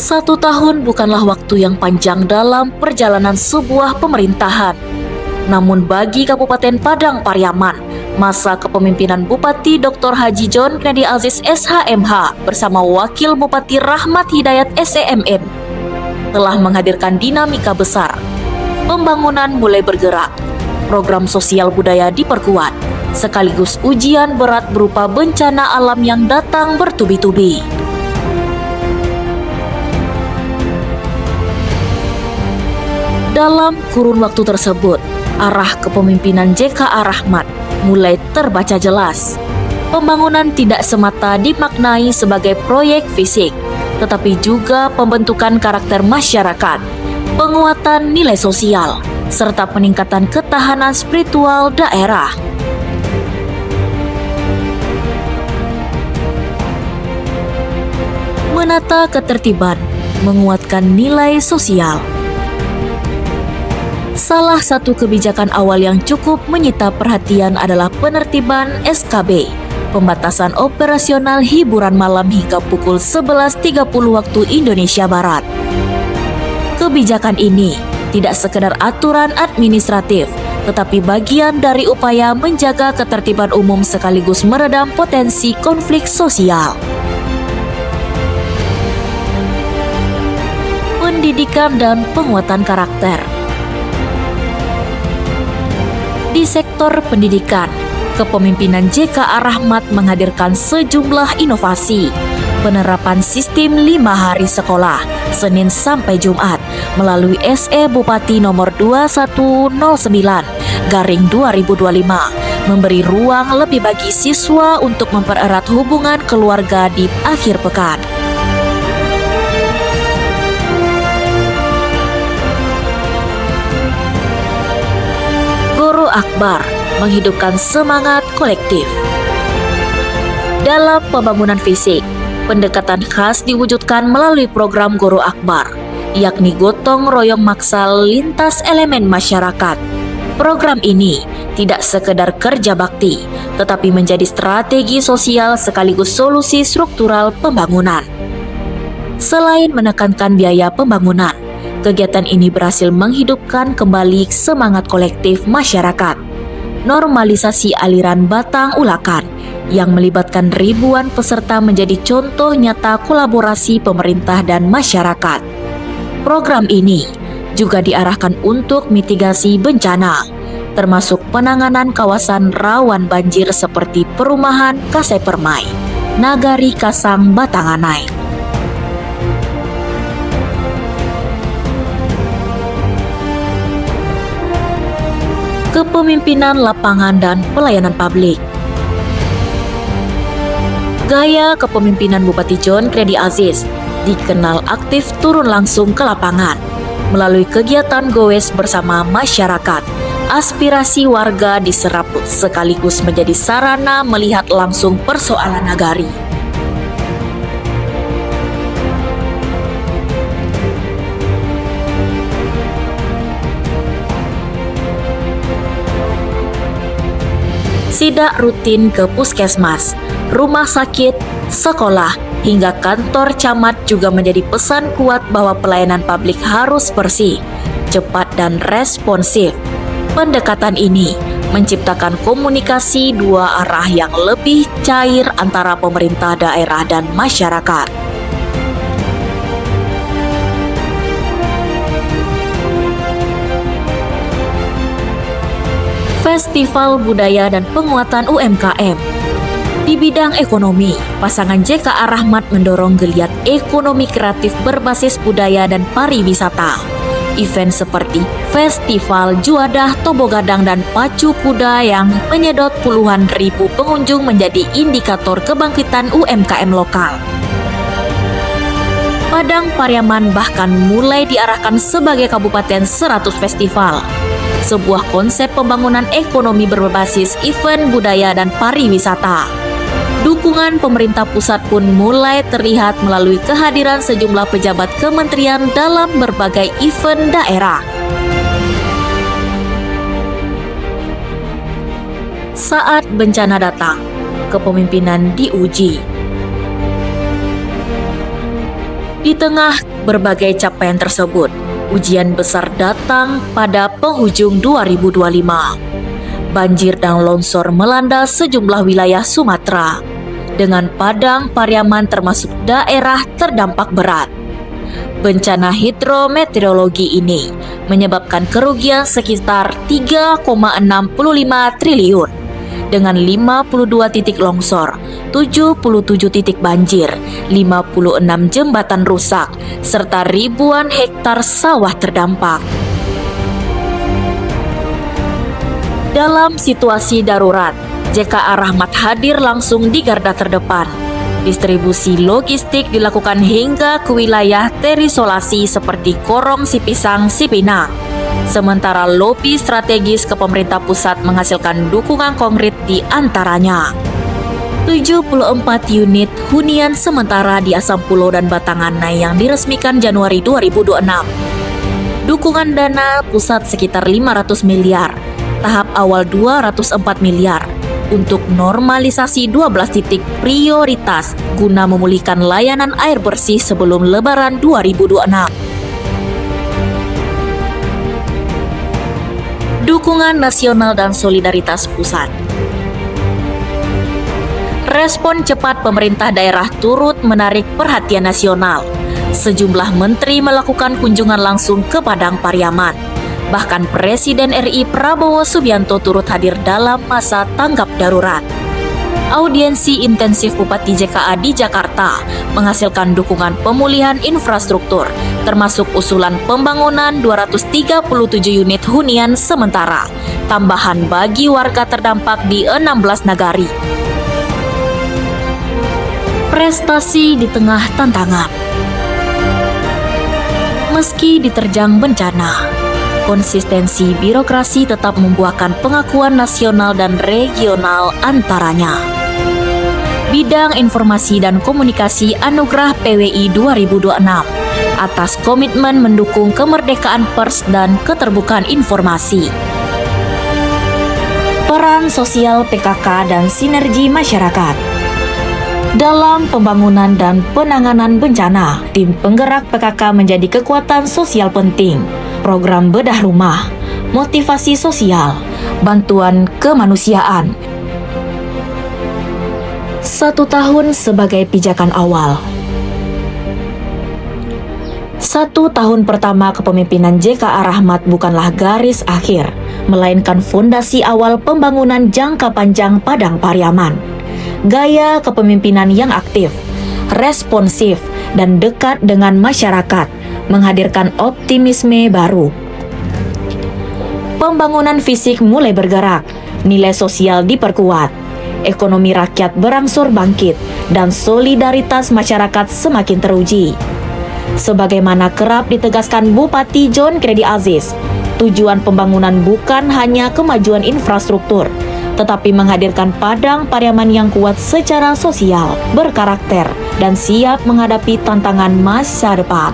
1 tahun bukanlah waktu yang panjang dalam perjalanan sebuah pemerintahan. Namun bagi Kabupaten Padang Pariaman, masa kepemimpinan Bupati Dr. Haji John Kennedy Aziz SHMH bersama Wakil Bupati Rahmat Hidayat SEMN telah menghadirkan dinamika besar. Pembangunan mulai bergerak, program sosial budaya diperkuat, sekaligus ujian berat berupa bencana alam yang datang bertubi-tubi. Dalam kurun waktu tersebut, arah kepemimpinan JKA Rahmat mulai terbaca jelas. Pembangunan tidak semata dimaknai sebagai proyek fisik, tetapi juga pembentukan karakter masyarakat, penguatan nilai sosial, serta peningkatan ketahanan spiritual daerah. Menata ketertiban, menguatkan nilai sosial. Salah satu kebijakan awal yang cukup menyita perhatian adalah penertiban SKB, pembatasan operasional hiburan malam hingga pukul 11.30 waktu Indonesia Barat. Kebijakan ini tidak sekedar aturan administratif, tetapi bagian dari upaya menjaga ketertiban umum sekaligus meredam potensi konflik sosial. Pendidikan dan penguatan karakter. Di sektor pendidikan, kepemimpinan JKA Rahmat menghadirkan sejumlah inovasi. Penerapan sistem 5 hari sekolah, Senin sampai Jumat, melalui SE Bupati nomor 2109/2025, memberi ruang lebih bagi siswa untuk mempererat hubungan keluarga di akhir pekan. Guru Akbar menghidupkan semangat kolektif. Dalam pembangunan fisik, pendekatan khas diwujudkan melalui program Guru Akbar, yakni gotong royong maksal lintas elemen masyarakat. Program ini tidak sekedar kerja bakti, tetapi menjadi strategi sosial sekaligus solusi struktural pembangunan. Selain menekankan biaya pembangunan, kegiatan ini berhasil menghidupkan kembali semangat kolektif masyarakat. Normalisasi aliran Batang Ulakan yang melibatkan ribuan peserta menjadi contoh nyata kolaborasi pemerintah dan masyarakat. Program ini juga diarahkan untuk mitigasi bencana, termasuk penanganan kawasan rawan banjir seperti perumahan Kasai Permai, Nagari Kasang, Batanganai. Kepemimpinan lapangan dan pelayanan publik. Gaya kepemimpinan Bupati John Kennedy Aziz dikenal aktif turun langsung ke lapangan melalui kegiatan goes bersama masyarakat. Aspirasi warga diserap sekaligus menjadi sarana melihat langsung persoalan nagari. Sidak rutin ke puskesmas, rumah sakit, sekolah, hingga kantor camat juga menjadi pesan kuat bahwa pelayanan publik harus bersih, cepat dan responsif. Pendekatan ini menciptakan komunikasi dua arah yang lebih cair antara pemerintah daerah dan masyarakat. Festival Budaya dan Penguatan UMKM. Di bidang ekonomi, pasangan JKA Rahmat mendorong geliat ekonomi kreatif berbasis budaya dan pariwisata. Event seperti Festival Juadah Tobogadang dan Pacu Kuda yang menyedot puluhan ribu pengunjung menjadi indikator kebangkitan UMKM lokal. Padang Pariaman bahkan mulai diarahkan sebagai Kabupaten 100 Festival. Sebuah konsep pembangunan ekonomi berbasis event budaya dan pariwisata. Dukungan pemerintah pusat pun mulai terlihat melalui kehadiran sejumlah pejabat kementerian dalam berbagai event daerah. Saat bencana datang, kepemimpinan diuji. Di tengah berbagai capaian tersebut, ujian besar datang pada penghujung 2025. Banjir dan longsor melanda sejumlah wilayah Sumatera, dengan Padang Pariaman termasuk daerah terdampak berat. Bencana hidrometeorologi ini menyebabkan kerugian sekitar 3,65 triliun dengan 52 titik longsor, 77 titik banjir, 56 jembatan rusak, serta ribuan hektar sawah terdampak. Dalam situasi darurat, JKA Rahmat hadir langsung di garda terdepan. Distribusi logistik dilakukan hingga ke wilayah terisolasi seperti Korong Sipisang, Sipinang. Sementara lobi strategis ke pemerintah pusat menghasilkan dukungan konkret di antaranya. 74 unit hunian sementara di Asam Pulau dan Batanganai yang diresmikan Januari 2026. Dukungan dana pusat sekitar 500 miliar, tahap awal 204 miliar. Untuk normalisasi 12 titik prioritas guna memulihkan layanan air bersih sebelum Lebaran 2026. Dukungan nasional dan solidaritas pusat. Respon cepat pemerintah daerah turut menarik perhatian nasional. Sejumlah menteri melakukan kunjungan langsung ke Padang Pariaman. Bahkan Presiden RI Prabowo Subianto turut hadir dalam masa tanggap darurat. Audiensi intensif Bupati JKA di Jakarta menghasilkan dukungan pemulihan infrastruktur, termasuk usulan pembangunan 237 unit hunian sementara, tambahan bagi warga terdampak di 16 nagari. Prestasi di tengah tantangan. Meski diterjang bencana, konsistensi birokrasi tetap membuahkan pengakuan nasional dan regional antaranya. Bidang Informasi dan Komunikasi Anugerah PWI 2026 atas komitmen mendukung kemerdekaan pers dan keterbukaan informasi. Peran sosial PKK dan sinergi masyarakat. Dalam pembangunan dan penanganan bencana, tim penggerak PKK menjadi kekuatan sosial penting. Program bedah rumah, motivasi sosial, bantuan kemanusiaan. 1 tahun sebagai pijakan awal. 1 tahun pertama kepemimpinan JKA Rahmat bukanlah garis akhir, melainkan fondasi awal pembangunan jangka panjang Padang Pariaman. Gaya kepemimpinan yang aktif, responsif, dan dekat dengan masyarakat menghadirkan optimisme baru. Pembangunan fisik mulai bergerak, nilai sosial diperkuat, ekonomi rakyat berangsur bangkit, dan solidaritas masyarakat semakin teruji. Sebagaimana kerap ditegaskan Bupati John Kredi Aziz, tujuan pembangunan bukan hanya kemajuan infrastruktur, tetapi menghadirkan Padang Pariaman yang kuat secara sosial, berkarakter, dan siap menghadapi tantangan masa depan.